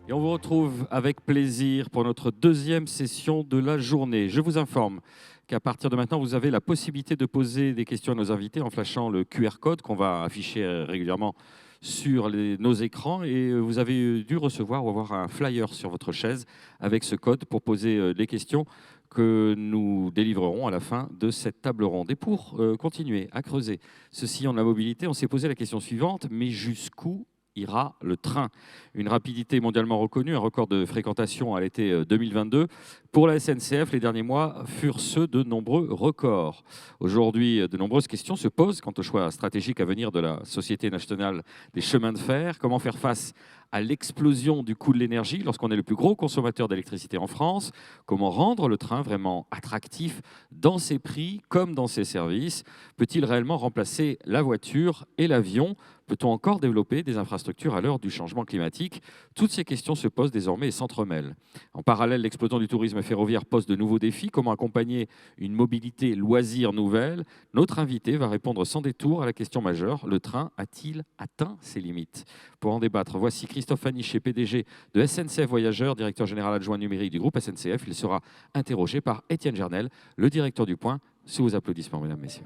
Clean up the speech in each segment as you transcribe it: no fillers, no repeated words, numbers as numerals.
Et on vous retrouve avec plaisir pour notre deuxième session de la journée. Je vous informe qu'à partir de maintenant, vous avez la possibilité de poser des questions à nos invités en flashant le QR code qu'on va afficher régulièrement sur nos écrans. Et vous avez dû recevoir ou avoir un flyer sur votre chaise avec ce code pour poser les questions que nous délivrerons à la fin de cette table ronde. Et pour continuer à creuser ce sillon de la mobilité, on s'est posé la question suivante, mais jusqu'où ira le train? Une rapidité mondialement reconnue, un record de fréquentation à l'été 2022. Pour la SNCF, les derniers mois furent ceux de nombreux records. Aujourd'hui, de nombreuses questions se posent quant au choix stratégique à venir de la Société nationale des chemins de fer. Comment faire face à l'explosion du coût de l'énergie lorsqu'on est le plus gros consommateur d'électricité en France? Comment rendre le train vraiment attractif dans ses prix comme dans ses services? Peut-il réellement remplacer la voiture et l'avion? Peut-on encore développer des infrastructures à l'heure du changement climatique? Toutes ces questions se posent désormais et s'entremêlent. En parallèle, l'explosion du tourisme ferroviaire pose de nouveaux défis. Comment accompagner une mobilité loisir nouvelle? Notre invité va répondre sans détour à la question majeure. Le train a-t-il atteint ses limites? Pour en débattre, voici Christophe Aniché, PDG de SNCF Voyageurs, directeur général adjoint numérique du groupe SNCF. Il sera interrogé par Étienne Gernel, le directeur du Point. Sous vos applaudissements, mesdames, messieurs.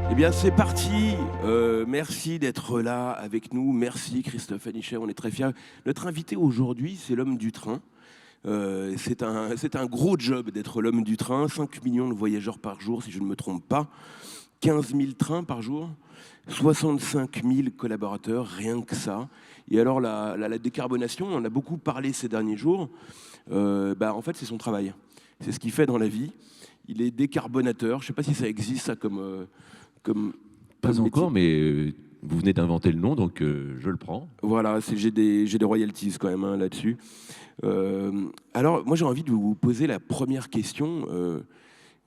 Eh bien, c'est parti. Merci d'être là avec nous. Merci Christophe Aniché, on est très fiers. Notre invité aujourd'hui, c'est l'homme du train. C'est un gros job d'être l'homme du train. 5 millions de voyageurs par jour, si je ne me trompe pas. 15 000 trains par jour. 65 000 collaborateurs, rien que ça. Et alors, la décarbonation, on en a beaucoup parlé ces derniers jours. En fait, c'est son travail. C'est ce qu'il fait dans la vie. Il est décarbonateur. Je ne sais pas si ça existe, ça, comme pas encore, mais vous venez d'inventer le nom, donc je le prends. Voilà, j'ai des royalties quand même là-dessus. Alors, moi, j'ai envie de vous poser la première question.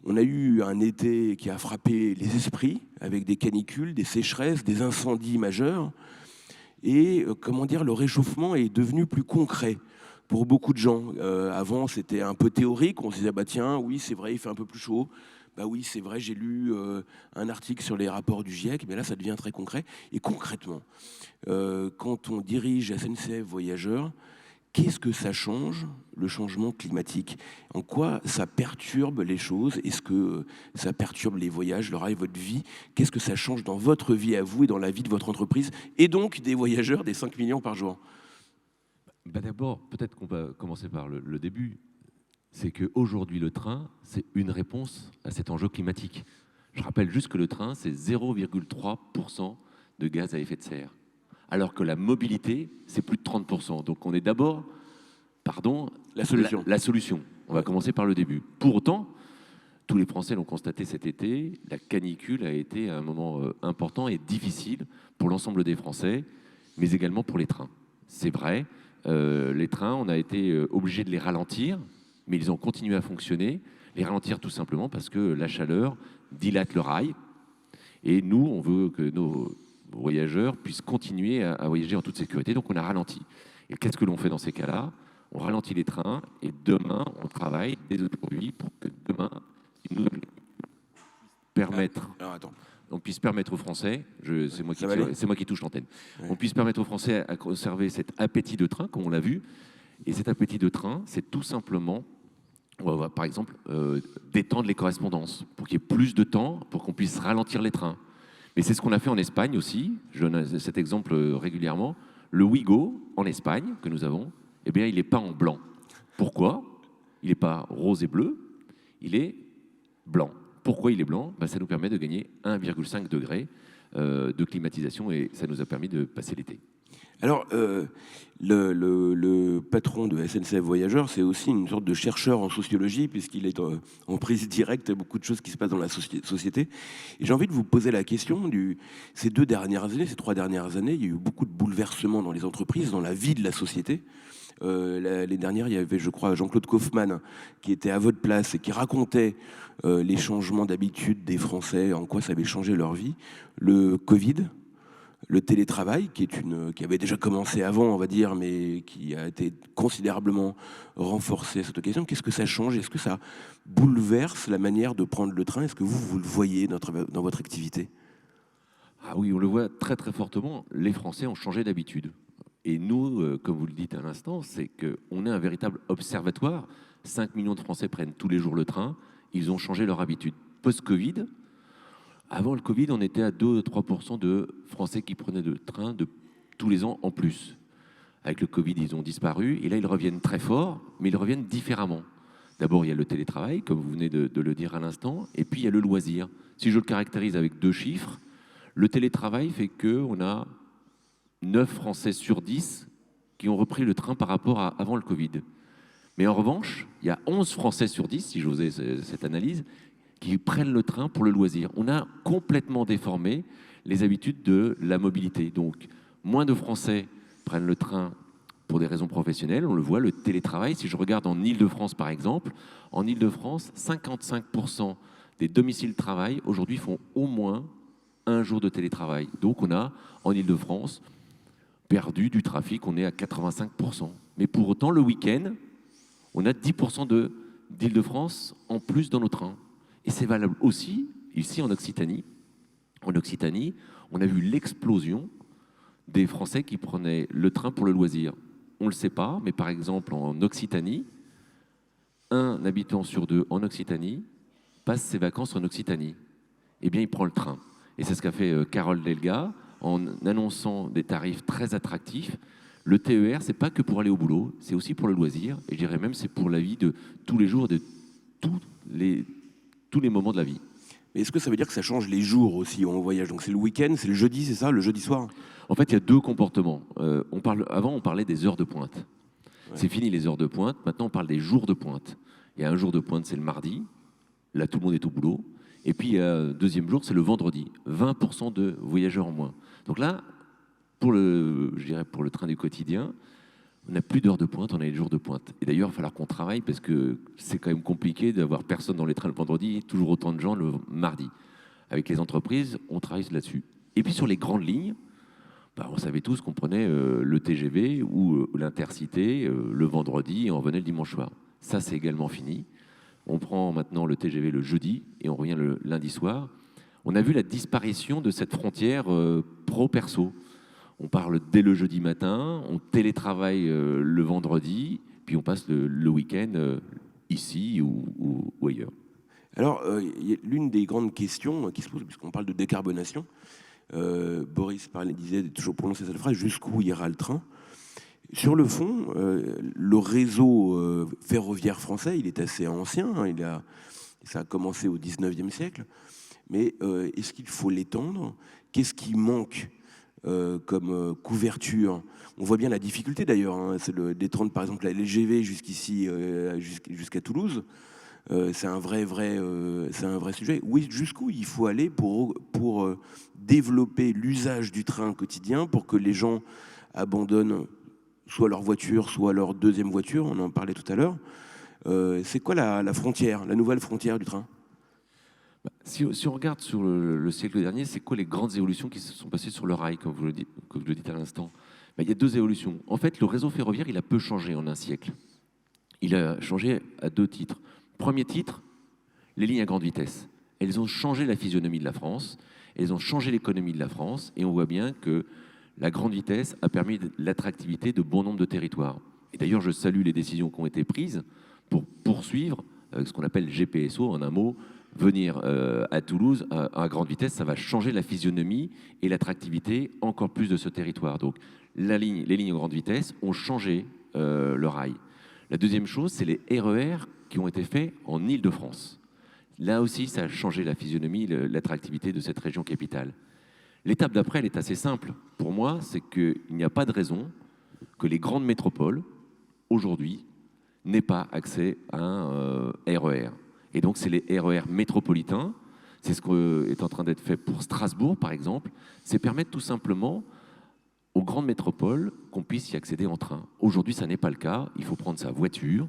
On a eu un été qui a frappé les esprits, avec des canicules, des sécheresses, des incendies majeurs. Et, le réchauffement est devenu plus concret pour beaucoup de gens. Avant, c'était un peu théorique. On se disait, tiens, oui, c'est vrai, il fait un peu plus chaud. Oui, c'est vrai, j'ai lu un article sur les rapports du GIEC, mais là, ça devient très concret. Et concrètement, quand on dirige SNCF Voyageurs, qu'est-ce que ça change, le changement climatique? En quoi ça perturbe les choses? Est-ce que ça perturbe les voyages, le rail, votre vie? Qu'est-ce que ça change dans votre vie à vous et dans la vie de votre entreprise? Et donc des voyageurs, des 5 millions par jour? D'abord, peut-être qu'on va commencer par le début. C'est qu'aujourd'hui, le train, c'est une réponse à cet enjeu climatique. Je rappelle juste que le train, c'est 0,3% de gaz à effet de serre, alors que la mobilité, c'est plus de 30%. Donc on est d'abord, la solution. On va commencer par le début. Pour autant, tous les Français l'ont constaté cet été, la canicule a été un moment important et difficile pour l'ensemble des Français, mais également pour les trains. C'est vrai, les trains, on a été obligé de les ralentir, mais ils ont continué à fonctionner, les ralentir tout simplement parce que la chaleur dilate le rail. Et nous, on veut que nos voyageurs puissent continuer à voyager en toute sécurité, donc on a ralenti. Et qu'est-ce que l'on fait dans ces cas-là? On ralentit les trains et demain, on travaille dès aujourd'hui pour que demain, on puisse permettre aux Français, c'est moi qui touche l'antenne, on puisse permettre aux Français à conserver cet appétit de train, comme on l'a vu. Et cet appétit de train, c'est tout simplement, on va par exemple détendre les correspondances pour qu'il y ait plus de temps, pour qu'on puisse ralentir les trains. Mais c'est ce qu'on a fait en Espagne aussi. Je donne cet exemple régulièrement. Le Ouigo, en Espagne, que nous avons, eh bien, il n'est pas en blanc. Pourquoi? Il n'est pas rose et bleu, il est blanc. Pourquoi il est blanc? Ça nous permet de gagner 1,5 degré de climatisation et ça nous a permis de passer l'été. Alors, le patron de SNCF Voyageurs, c'est aussi une sorte de chercheur en sociologie, puisqu'il est en prise directe à beaucoup de choses qui se passent dans la société. Et j'ai envie de vous poser la question ces 3 dernières années, il y a eu beaucoup de bouleversements dans les entreprises, dans la vie de la société. L'année dernière, il y avait, je crois, Jean-Claude Kaufmann qui était à votre place et qui racontait les changements d'habitude des Français, en quoi ça avait changé leur vie. Le Covid, le télétravail, qui avait déjà commencé avant, on va dire, mais qui a été considérablement renforcé à cette occasion. Qu'est-ce que ça change? Est-ce que ça bouleverse la manière de prendre le train? Est-ce que vous le voyez dans votre activité? Ah oui, on le voit très très fortement. Les Français ont changé d'habitude. Et nous, comme vous le dites à l'instant, c'est qu'on est un véritable observatoire. 5 millions de Français prennent tous les jours le train. Ils ont changé leur habitude. Post-Covid, avant le Covid, on était à 2-3% de Français qui prenaient le train de tous les ans en plus. Avec le Covid, ils ont disparu. Et là, ils reviennent très fort, mais ils reviennent différemment. D'abord, il y a le télétravail, comme vous venez de le dire à l'instant. Et puis, il y a le loisir. Si je le caractérise avec 2 chiffres, le télétravail fait qu'on a 9 Français sur 10 qui ont repris le train par rapport à avant le Covid. Mais en revanche, il y a 11 Français sur 10, si j'osais cette analyse, qui prennent le train pour le loisir. On a complètement déformé les habitudes de la mobilité. Donc, moins de Français prennent le train pour des raisons professionnelles. On le voit, le télétravail, si je regarde en Île-de-France par exemple, en Île-de-France, 55% des domiciles travail aujourd'hui font au moins un jour de télétravail. Donc, on a en Île-de-France perdu du trafic, on est à 85%. Mais pour autant, le week-end, on a 10% d'Île-de-France en plus dans nos trains. Et c'est valable aussi ici en Occitanie. En Occitanie, on a vu l'explosion des Français qui prenaient le train pour le loisir. On ne le sait pas, mais par exemple en Occitanie, un habitant sur 2 en Occitanie passe ses vacances en Occitanie. Eh bien, il prend le train. Et c'est ce qu'a fait Carole Delga en annonçant des tarifs très attractifs. Le TER, c'est pas que pour aller au boulot, c'est aussi pour le loisir. Et je dirais même c'est pour la vie de tous les jours, de tous les moments de la vie. Mais est-ce que ça veut dire que ça change les jours aussi où on voyage? Donc c'est le week-end, c'est le jeudi, c'est ça, le jeudi soir? En fait, il y a 2 comportements. Avant, on parlait des heures de pointe. Ouais. C'est fini les heures de pointe. Maintenant, on parle des jours de pointe. Il y a un jour de pointe, c'est le mardi. Là, tout le monde est au boulot. Et puis, il y a un deuxième jour, c'est le vendredi. 20% de voyageurs en moins. Donc là, pour le train du quotidien, on n'a plus d'heures de pointe, on a les jours de pointe. Et d'ailleurs, il va falloir qu'on travaille parce que c'est quand même compliqué d'avoir personne dans les trains le vendredi, toujours autant de gens le mardi. Avec les entreprises, on travaille là-dessus. Et puis sur les grandes lignes, on savait tous qu'on prenait le TGV ou l'Intercité le vendredi et on revenait le dimanche soir. Ça, c'est également fini. On prend maintenant le TGV le jeudi et on revient le lundi soir. On a vu la disparition de cette frontière pro-perso. On parle dès le jeudi matin, on télétravaille le vendredi, puis on passe le week-end ici ou ailleurs. Alors, l'une des grandes questions qui se pose, puisqu'on parle de décarbonation, Boris disait, toujours prononcer cette phrase, jusqu'où ira le train? Sur le fond, le réseau ferroviaire français, il est assez ancien, hein, ça a commencé au 19e siècle, mais est-ce qu'il faut l'étendre? Qu'est-ce qui manque comme couverture? On voit bien la difficulté d'ailleurs, hein, c'est d'étendre par exemple la LGV jusqu'ici, jusqu'à Toulouse. C'est un vrai sujet. Oui, jusqu'où il faut aller pour développer l'usage du train quotidien, pour que les gens abandonnent soit leur voiture, soit leur deuxième voiture, on en parlait tout à l'heure. C'est quoi la frontière, la nouvelle frontière du train? Si on regarde sur le siècle dernier, c'est quoi les grandes évolutions qui se sont passées sur le rail, comme vous le dites à l'instant? Il y a 2 évolutions. En fait, le réseau ferroviaire, il a peu changé en un siècle. Il a changé à 2 titres. Premier titre, les lignes à grande vitesse. Elles ont changé la physionomie de la France, elles ont changé l'économie de la France, et on voit bien que la grande vitesse a permis l'attractivité de bon nombre de territoires. Et d'ailleurs, je salue les décisions qui ont été prises pour poursuivre ce qu'on appelle GPSO, en un mot, venir à Toulouse à grande vitesse, ça va changer la physionomie et l'attractivité encore plus de ce territoire. Donc les lignes à grande vitesse ont changé le rail. La deuxième chose, c'est les RER qui ont été faits en Île-de-France. Là aussi, ça a changé la physionomie, l'attractivité de cette région capitale. L'étape d'après, elle est assez simple. Pour moi, c'est qu'il n'y a pas de raison que les grandes métropoles, aujourd'hui, n'aient pas accès à un RER. Et donc, c'est les RER métropolitains. C'est ce qui est en train d'être fait pour Strasbourg, par exemple. C'est permettre tout simplement aux grandes métropoles qu'on puisse y accéder en train. Aujourd'hui, ça n'est pas le cas. Il faut prendre sa voiture.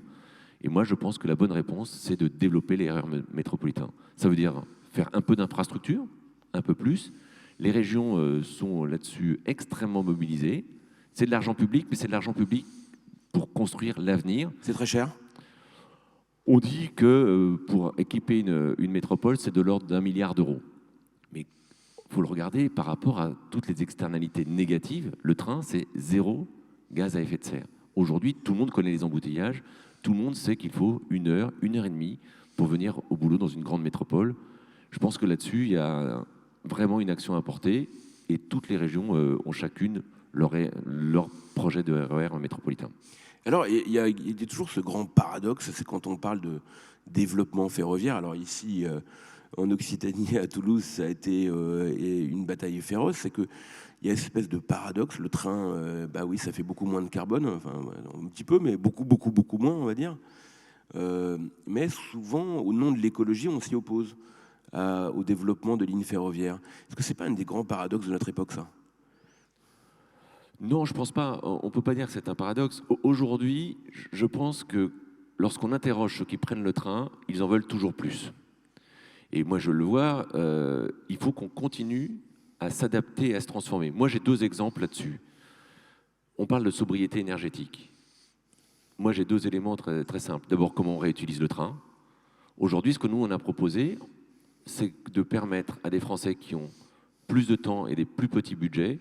Et moi, je pense que la bonne réponse, c'est de développer les RER métropolitains. Ça veut dire faire un peu d'infrastructure, un peu plus. Les régions sont là-dessus extrêmement mobilisées. C'est de l'argent public, mais c'est de l'argent public pour construire l'avenir. C'est très cher. On dit que pour équiper une métropole, c'est de l'ordre d'1 milliard d'euros. Mais il faut le regarder par rapport à toutes les externalités négatives. Le train, c'est 0 gaz à effet de serre. Aujourd'hui, tout le monde connaît les embouteillages. Tout le monde sait qu'il faut 1 heure, 1 heure et demie pour venir au boulot dans une grande métropole. Je pense que là-dessus, il y a vraiment une action à porter et toutes les régions ont chacune leur projet de RER métropolitain. Alors, il y a toujours ce grand paradoxe, c'est quand on parle de développement ferroviaire. Alors ici, en Occitanie, à Toulouse, ça a été une bataille féroce. C'est qu'il y a une espèce de paradoxe. Le train, bah oui, ça fait beaucoup moins de carbone, enfin un petit peu, mais beaucoup, beaucoup, beaucoup moins, on va dire. Mais souvent, au nom de l'écologie, on s'y oppose au développement de lignes ferroviaires. Est-ce que c'est pas un des grands paradoxes de notre époque, ça ? Non, je ne pense pas. On ne peut pas dire que c'est un paradoxe. Aujourd'hui, je pense que lorsqu'on interroge ceux qui prennent le train, ils en veulent toujours plus. Et moi, je le vois, il faut qu'on continue à s'adapter et à se transformer. Moi, j'ai 2 exemples là-dessus. On parle de sobriété énergétique. Moi, j'ai 2 éléments très, très simples. D'abord, comment on réutilise le train. Aujourd'hui, ce que nous, on a proposé, c'est de permettre à des Français qui ont plus de temps et des plus petits budgets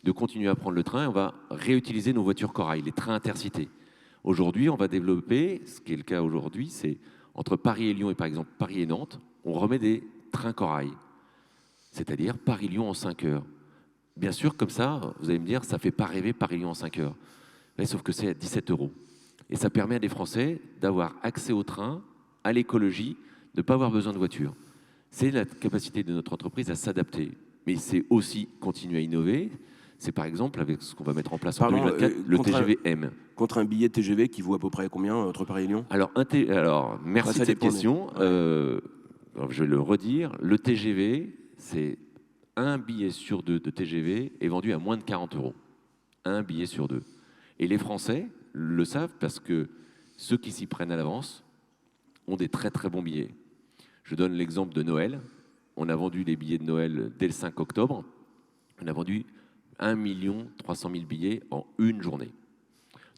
de continuer à prendre le train et on va réutiliser nos voitures corail, les trains intercités. Aujourd'hui, on va développer, ce qui est le cas aujourd'hui, c'est entre Paris et Lyon et par exemple Paris et Nantes, on remet des trains corail, c'est-à-dire Paris-Lyon en 5 heures. Bien sûr, comme ça, vous allez me dire, ça ne fait pas rêver Paris-Lyon en 5 heures. Mais sauf que c'est à 17 €. Et ça permet à des Français d'avoir accès au train, à l'écologie, de ne pas avoir besoin de voiture. C'est la capacité de notre entreprise à s'adapter. Mais c'est aussi continuer à innover. C'est par exemple avec ce qu'on va mettre en place en 2024, le TGV M. Contre un billet TGV qui vaut à peu près combien entre Paris et Lyon ? Alors, merci de cette question. Je vais le redire. Le TGV, c'est un billet sur 2 de TGV est vendu à moins de 40 €. Un billet sur 2. Et les Français le savent parce que ceux qui s'y prennent à l'avance ont des très très bons billets. Je donne l'exemple de Noël. On a vendu les billets de Noël dès le 5 octobre. On a vendu 1 300 000 billets en une journée.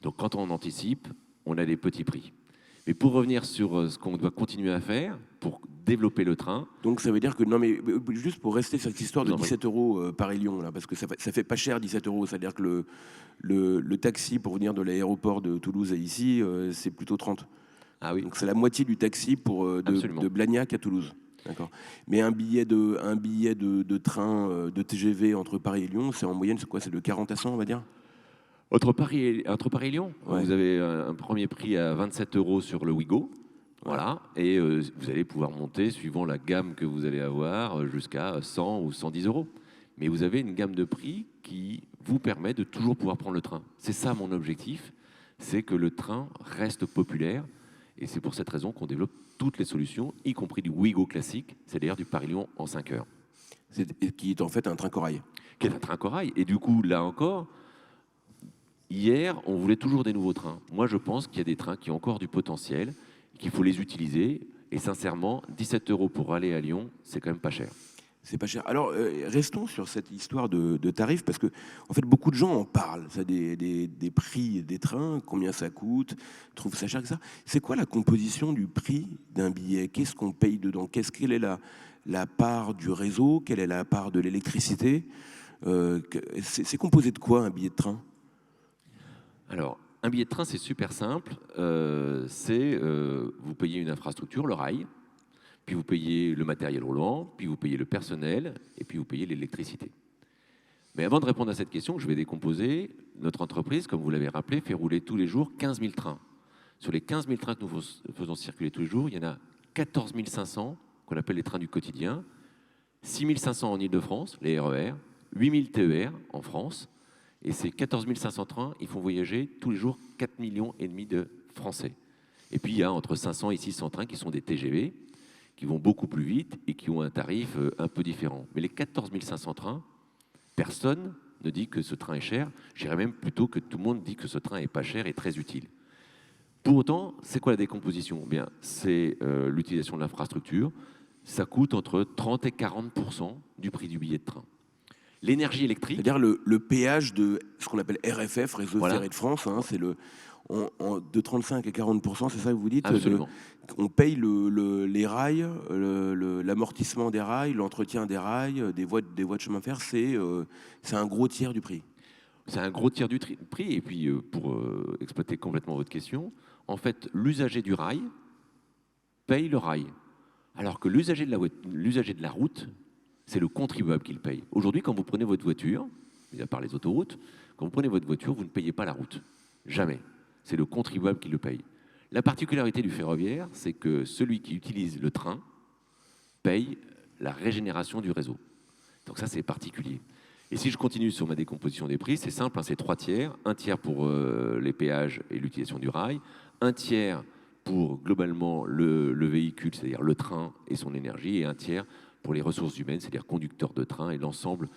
Donc quand on anticipe, on a des petits prix. Mais pour revenir sur ce qu'on doit continuer à faire pour développer le train... Donc ça veut dire que, non mais juste pour rester sur cette histoire de 17 € Paris-Lyon, là, parce que ça fait pas cher 17 €, c'est-à-dire que le taxi pour venir de l'aéroport de Toulouse à ici, c'est plutôt 30. Ah oui. Donc c'est la moitié du taxi de Blagnac à Toulouse. D'accord. Mais un billet de train de TGV entre Paris et Lyon, c'est en moyenne, c'est quoi ? C'est de 40 à 100, on va dire ? Entre Paris et Lyon, ouais. Vous avez un premier prix à 27 € sur le Ouigo. Voilà. Et vous allez pouvoir monter, suivant la gamme que vous allez avoir, jusqu'à 100 ou 110 €. Mais vous avez une gamme de prix qui vous permet de toujours pouvoir prendre le train. C'est ça mon objectif, c'est que le train reste populaire. Et c'est pour cette raison qu'on développe toutes les solutions, y compris du Ouigo classique, c'est-à-dire du Paris-Lyon en 5 heures. Qui est en fait un train corail. Qui est un train corail. Et du coup, là encore, hier, on voulait toujours des nouveaux trains. Moi, je pense qu'il y a des trains qui ont encore du potentiel, qu'il faut les utiliser. Et sincèrement, 17 € pour aller à Lyon, c'est quand même pas cher. C'est pas cher. Alors, restons sur cette histoire de tarifs, parce que en fait, beaucoup de gens en parlent, ça, des prix des trains, combien ça coûte, trouvent ça cher que ça. C'est quoi la composition du prix d'un billet ? Qu'est-ce qu'on paye dedans ? Quelle est la part du réseau ? Quelle est la part de l'électricité ? C'est composé de quoi, un billet de train ? Alors, un billet de train, c'est super simple. Vous payez une infrastructure, le rail, puis vous payez le matériel roulant, puis vous payez le personnel, et puis vous payez l'électricité. Mais avant de répondre à cette question, je vais décomposer. Notre entreprise, comme vous l'avez rappelé, fait rouler tous les jours 15 000 trains. Sur les 15 000 trains que nous faisons circuler tous les jours, il y en a 14 500 qu'on appelle les trains du quotidien, 6 500 en Ile-de-France, les RER, 8000 TER en France, et ces 14 500 trains, ils font voyager tous les jours 4,5 millions de Français. Et puis il y a entre 500 et 600 trains qui sont des TGV, qui vont beaucoup plus vite et qui ont un tarif un peu différent. Mais les 14 500 trains, personne ne dit que ce train est cher. Je dirais même plutôt que tout le monde dit que ce train est pas cher et très utile. Pour autant, c'est quoi la décomposition? Bien, c'est l'utilisation de l'infrastructure. Ça coûte entre 30 et 40% du prix du billet de train. L'énergie électrique. C'est-à-dire le péage de ce qu'on appelle RFF, Réseau Ferré de France, hein, c'est de 35 à 40%, c'est ça que vous dites? Absolument. On paye les rails, l'amortissement des rails, l'entretien des rails, des voies de chemin de fer, c'est un gros tiers du prix. C'est un gros tiers du prix. Et puis, pour exploiter complètement votre question, en fait, l'usager du rail paye le rail. Alors que l'usager de la route, c'est le contribuable qui le paye. Aujourd'hui, quand vous prenez votre voiture, mis à part les autoroutes, quand vous prenez votre voiture, vous ne payez pas la route. Jamais. C'est le contribuable qui le paye. La particularité du ferroviaire, c'est que celui qui utilise le train paye la régénération du réseau. Donc ça, c'est particulier. Et si je continue sur ma décomposition des prix, c'est simple, hein, c'est 3 tiers. 1 tiers pour les péages et l'utilisation du rail, 1 tiers pour globalement le véhicule, c'est-à-dire le train et son énergie, et 1 tiers pour les ressources humaines, c'est-à-dire conducteurs de train et l'ensemble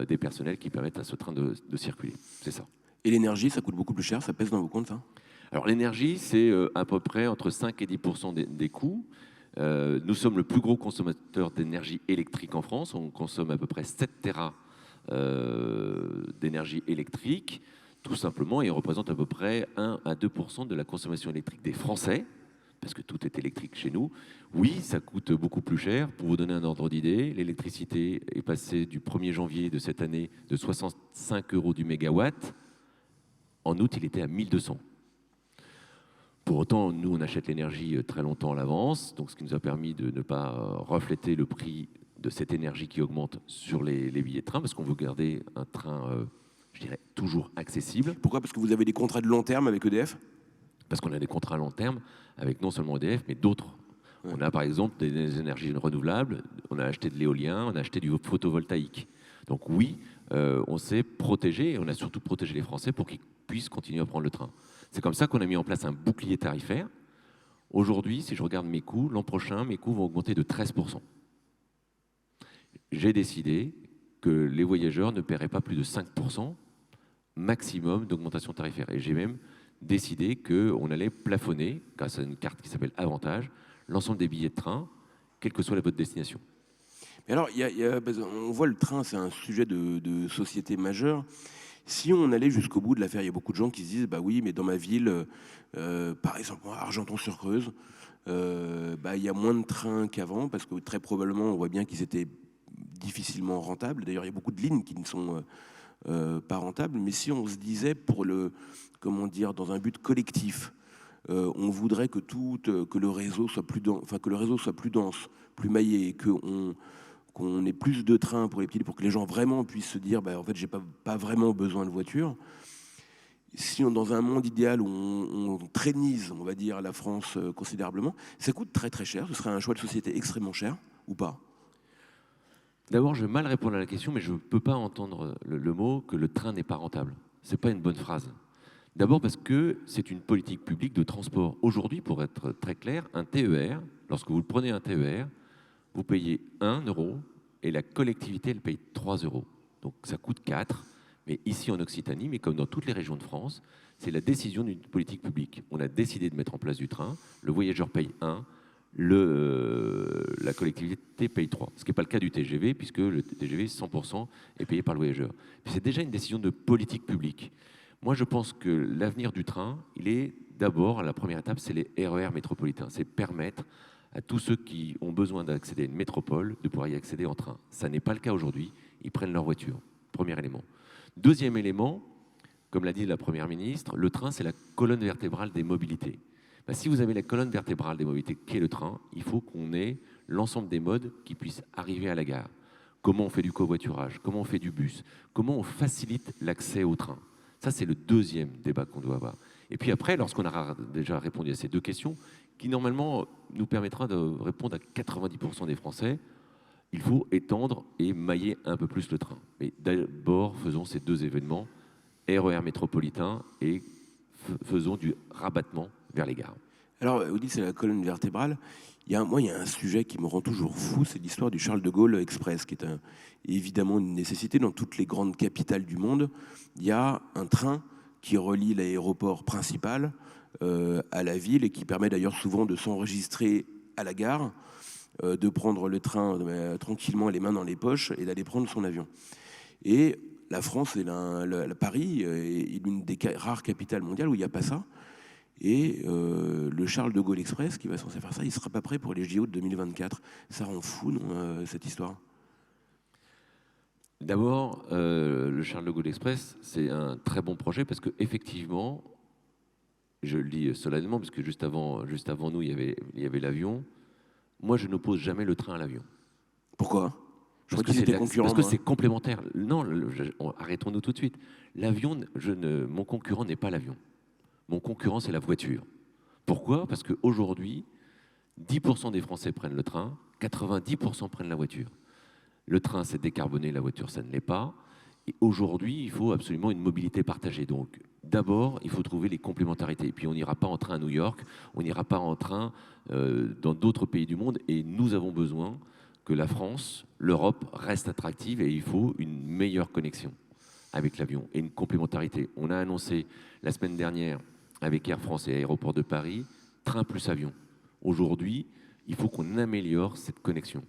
des personnels qui permettent à ce train de circuler. C'est ça. Et l'énergie, ça coûte beaucoup plus cher, ça pèse dans vos comptes, ça? Alors l'énergie, c'est à peu près entre 5 et 10% des coûts. Nous sommes le plus gros consommateur d'énergie électrique en France. On consomme à peu près 7 téra d'énergie électrique, tout simplement, et on représente à peu près 1 à 2% de la consommation électrique des Français, parce que tout est électrique chez nous. Oui, ça coûte beaucoup plus cher. Pour vous donner un ordre d'idée, l'électricité est passée du 1er janvier de cette année de 65 € du mégawatt. En août, il était à 1200. Pour autant, nous, on achète l'énergie très longtemps à l'avance, donc ce qui nous a permis de ne pas refléter le prix de cette énergie qui augmente sur les billets de train, parce qu'on veut garder un train, je dirais, toujours accessible. Pourquoi? Parce que vous avez des contrats de long terme avec EDF? Parce qu'on a des contrats à long terme avec non seulement EDF, mais d'autres. Ouais. On a par exemple des énergies renouvelables, on a acheté de l'éolien, on a acheté du photovoltaïque. Donc oui, on s'est protégé, et on a surtout protégé les Français pour qu'ils puissent continuer à prendre le train. C'est comme ça qu'on a mis en place un bouclier tarifaire. Aujourd'hui, si je regarde mes coûts, l'an prochain, mes coûts vont augmenter de 13%. J'ai décidé que les voyageurs ne paieraient pas plus de 5% maximum d'augmentation tarifaire. Et j'ai même décidé qu'on allait plafonner, grâce à une carte qui s'appelle Avantage, l'ensemble des billets de train, quelle que soit votre destination. Mais alors, on voit le train, c'est un sujet de société majeur. Si on allait jusqu'au bout de l'affaire, il y a beaucoup de gens qui se disent, bah oui, mais dans ma ville, par exemple, à Argenton-sur-Creuse, il y a moins de trains qu'avant, parce que très probablement, on voit bien qu'ils étaient difficilement rentables. D'ailleurs, il y a beaucoup de lignes qui ne sont pas rentables. Mais si on se disait, dans un but collectif, on voudrait que le réseau soit plus dense, plus maillé, qu'on ait plus de trains pour les petits, pour que les gens vraiment puissent se dire, en fait, j'ai pas vraiment besoin de voiture. Si dans un monde idéal où on traînise, on va dire, la France considérablement, ça coûte très très cher. Ce serait un choix de société extrêmement cher, ou pas? D'abord, je vais mal répondre à la question, mais je ne peux pas entendre le mot que le train n'est pas rentable. Ce n'est pas une bonne phrase. D'abord parce que c'est une politique publique de transport. Aujourd'hui, pour être très clair, un TER, lorsque vous prenez un TER, vous payez 1 € et la collectivité, elle paye 3 €. Donc ça coûte 4. Mais ici en Occitanie, mais comme dans toutes les régions de France, c'est la décision d'une politique publique. On a décidé de mettre en place du train, le voyageur paye 1, la collectivité paye 3. Ce qui n'est pas le cas du TGV, puisque le TGV, 100% est payé par le voyageur. C'est déjà une décision de politique publique. Moi, je pense que l'avenir du train, il est d'abord, la première étape, c'est les RER métropolitains. C'est permettre à tous ceux qui ont besoin d'accéder à une métropole de pouvoir y accéder en train. Ça n'est pas le cas aujourd'hui. Ils prennent leur voiture. Premier élément. Deuxième élément, comme l'a dit la Première ministre, le train, c'est la colonne vertébrale des mobilités. Si vous avez la colonne vertébrale des mobilités qui est le train, il faut qu'on ait l'ensemble des modes qui puissent arriver à la gare. Comment on fait du covoiturage? Comment on fait du bus? Comment on facilite l'accès au train? Ça, c'est le deuxième débat qu'on doit avoir. Et puis après, lorsqu'on aura déjà répondu à ces deux questions, qui normalement nous permettra de répondre à 90% des Français, il faut étendre et mailler un peu plus le train. Mais d'abord, faisons ces deux événements, RER métropolitain et faisons du rabattement vers les gares. Alors, vous dites c'est la colonne vertébrale. Moi, il y a un sujet qui me rend toujours fou, c'est l'histoire du Charles de Gaulle Express, qui est évidemment une nécessité dans toutes les grandes capitales du monde. Il y a un train qui relie l'aéroport principal à la ville et qui permet d'ailleurs souvent de s'enregistrer à la gare, de prendre le train tranquillement les mains dans les poches et d'aller prendre son avion. Et la France, Paris, est l'une des rares capitales mondiales où il n'y a pas ça. Et le Charles de Gaulle Express, qui va censé faire ça, il ne sera pas prêt pour les JO de 2024. Ça rend fou, non, cette histoire? D'abord, le Charles de Gaulle Express, c'est un très bon projet parce qu'effectivement, je le dis solennellement, parce que juste avant nous, il y avait l'avion. Moi, je n'oppose jamais le train à l'avion. Pourquoi? Je crois qu'ils étaient concurrents. Parce que c'est complémentaire. Non, arrêtons-nous tout de suite. L'avion, mon concurrent n'est pas l'avion. Mon concurrent, c'est la voiture. Pourquoi? Parce qu'aujourd'hui, 10% des Français prennent le train, 90% prennent la voiture. Le train, c'est décarboné, la voiture, ça ne l'est pas. Et aujourd'hui, il faut absolument une mobilité partagée. Donc, d'abord, il faut trouver les complémentarités. Et puis, on n'ira pas en train à New York, on n'ira pas en train dans d'autres pays du monde. Et nous avons besoin que la France, l'Europe reste attractive et il faut une meilleure connexion avec l'avion et une complémentarité. On a annoncé la semaine dernière avec Air France et Aéroports de Paris, train plus avion. Aujourd'hui, il faut qu'on améliore cette connexion.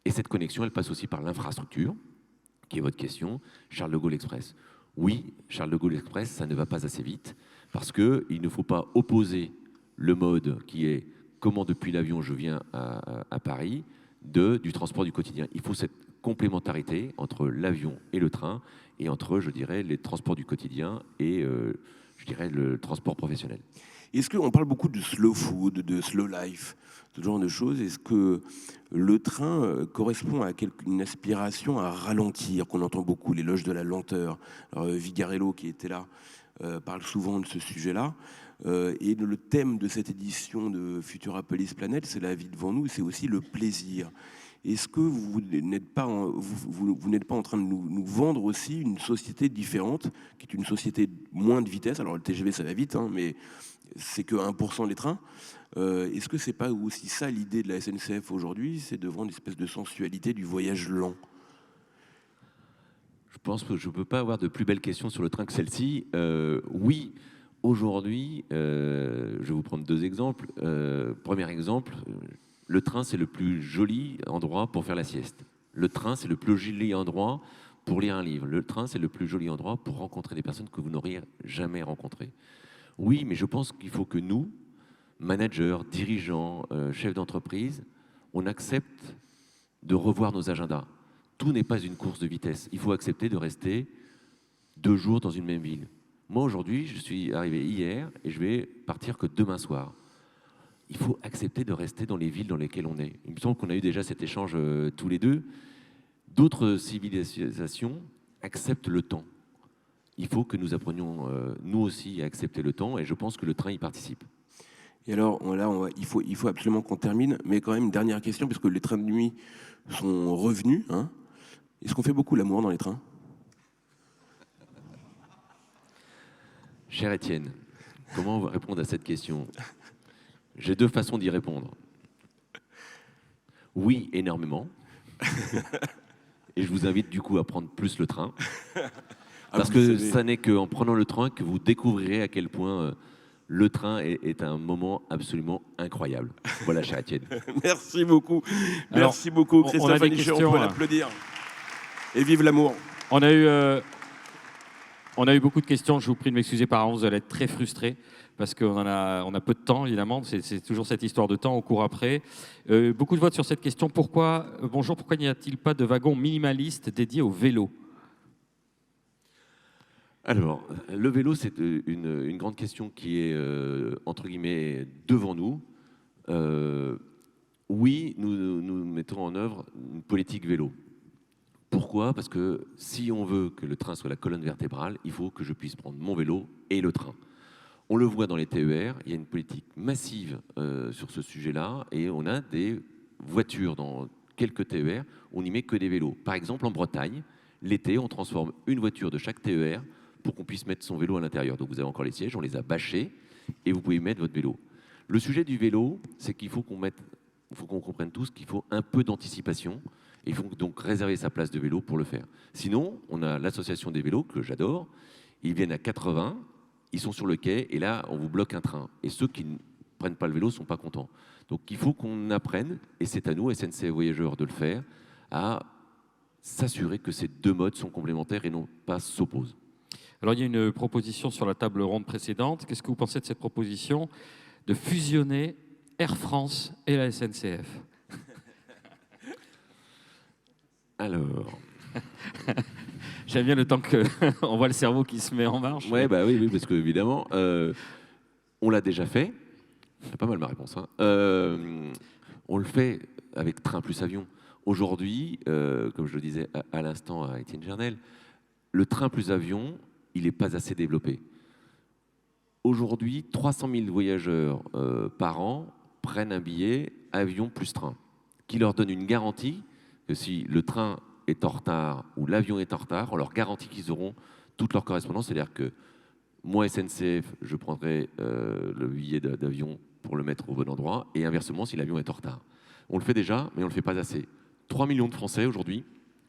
Et cette connexion, elle passe aussi par l'infrastructure, qui est votre question, Charles de Gaulle Express. Oui, Charles de Gaulle Express, ça ne va pas assez vite, parce qu'il ne faut pas opposer le mode qui est comment depuis l'avion je viens à Paris, du transport du quotidien. Il faut cette complémentarité entre l'avion et le train, et entre, je dirais, les transports du quotidien et, je dirais, le transport professionnel. Est-ce qu'on parle beaucoup de slow food, de slow life, ce genre de choses? Est-ce que le train correspond à une aspiration à ralentir, qu'on entend beaucoup, l'éloge de la lenteur? Alors, Vigarello, qui était là, parle souvent de ce sujet-là. Et le thème de cette édition de Futurapolis Planète, c'est la vie devant nous, c'est aussi le plaisir. Est-ce que vous n'êtes pas en train de nous vendre aussi une société différente, qui est une société moins de vitesse? Alors le TGV, ça va vite, hein, mais c'est que 1% les trains. Est-ce que c'est pas aussi ça l'idée de la SNCF aujourd'hui, c'est de vendre une espèce de sensualité du voyage lent? Je pense que je ne peux pas avoir de plus belle question sur le train que celle-ci. Oui, aujourd'hui, je vais vous prendre deux exemples. Premier exemple, le train, c'est le plus joli endroit pour faire la sieste. Le train, c'est le plus joli endroit pour lire un livre. Le train, c'est le plus joli endroit pour rencontrer des personnes que vous n'auriez jamais rencontrées. Oui, mais je pense qu'il faut que nous, managers, dirigeants, chefs d'entreprise, on accepte de revoir nos agendas. Tout n'est pas une course de vitesse. Il faut accepter de rester 2 jours dans une même ville. Moi, aujourd'hui, je suis arrivé hier et je vais partir que demain soir. Il faut accepter de rester dans les villes dans lesquelles on est. Il me semble qu'on a eu déjà cet échange tous les deux. D'autres civilisations acceptent le temps. Il faut que nous apprenions, nous aussi, à accepter le temps, et je pense que le train y participe. Et alors, il faut absolument qu'on termine, mais quand même, une dernière question, parce que les trains de nuit sont revenus. Hein. Est-ce qu'on fait beaucoup l'amour dans les trains? Cher Étienne, comment répondre à cette question? J'ai 2 façons d'y répondre. Oui, énormément. Et je vous invite du coup à prendre plus le train. Parce que ça n'est qu'en prenant le train que vous découvrirez à quel point le train est un moment absolument incroyable. Voilà, cher Étienne. Merci beaucoup. Merci beaucoup, Christophe Anichon. On peut l'applaudir. Et vive l'amour. On a eu beaucoup de questions. Je vous prie de m'excuser par avance, vous allez être très frustrés parce qu'on a peu de temps, évidemment. C'est toujours cette histoire de temps, on court après. Beaucoup de votes sur cette question. Pourquoi n'y a-t-il pas de wagon minimaliste dédié au vélo? Alors, le vélo, c'est une grande question qui est, entre guillemets, devant nous. Oui, nous mettons en œuvre une politique vélo. Pourquoi? Parce que si on veut que le train soit la colonne vertébrale, il faut que je puisse prendre mon vélo et le train. On le voit dans les TER, il y a une politique massive sur ce sujet-là, et on a des voitures dans quelques TER, on n'y met que des vélos. Par exemple, en Bretagne, l'été, on transforme une voiture de chaque TER pour qu'on puisse mettre son vélo à l'intérieur. Donc vous avez encore les sièges, on les a bâchés et vous pouvez mettre votre vélo. Le sujet du vélo, c'est qu'il faut qu'on comprenne tous qu'il faut un peu d'anticipation. Il faut donc réserver sa place de vélo pour le faire. Sinon, on a l'association des vélos, que j'adore. Ils viennent à 80, ils sont sur le quai, et là, on vous bloque un train. Et ceux qui ne prennent pas le vélo ne sont pas contents. Donc il faut qu'on apprenne, et c'est à nous, SNCF Voyageurs, de le faire, à s'assurer que ces deux modes sont complémentaires et non pas s'opposent. Alors, il y a une proposition sur la table ronde précédente. Qu'est-ce que vous pensez de cette proposition de fusionner Air France et la SNCF? Alors... J'aime bien le temps qu'on voit le cerveau qui se met en marche. Ouais, bah oui, parce qu'évidemment, on l'a déjà fait. C'est pas mal ma réponse. Hein. On le fait avec train plus avion. Aujourd'hui, comme je le disais à l'instant à Étienne Gernel, le train plus avion, il n'est pas assez développé. Aujourd'hui, 300 000 voyageurs par an prennent un billet avion plus train, qui leur donne une garantie que si le train est en retard ou l'avion est en retard, on leur garantit qu'ils auront toute leur correspondance. C'est-à-dire que moi, SNCF, je prendrai le billet d'avion pour le mettre au bon endroit, et inversement si l'avion est en retard. On le fait déjà, mais on ne le fait pas assez. 3 millions de Français aujourd'hui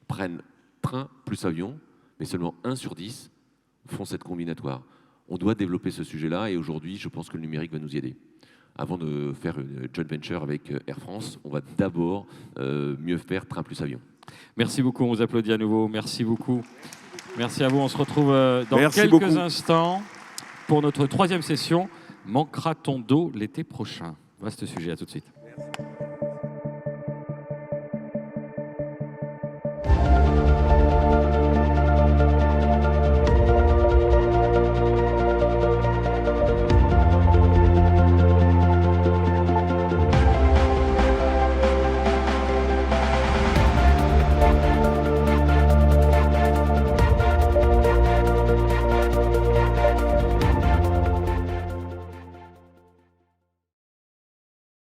prennent train plus avion, mais seulement 1 sur 10 font cette combinatoire. On doit développer ce sujet-là, et aujourd'hui, je pense que le numérique va nous y aider. Avant de faire une joint venture avec Air France, on va d'abord mieux faire train plus avion. Merci beaucoup, on vous applaudit à nouveau. Merci beaucoup. Merci à vous, on se retrouve dans quelques instants pour notre 3e session. Manquera-t-on d'eau l'été prochain? Vaste sujet, à tout de suite. Merci.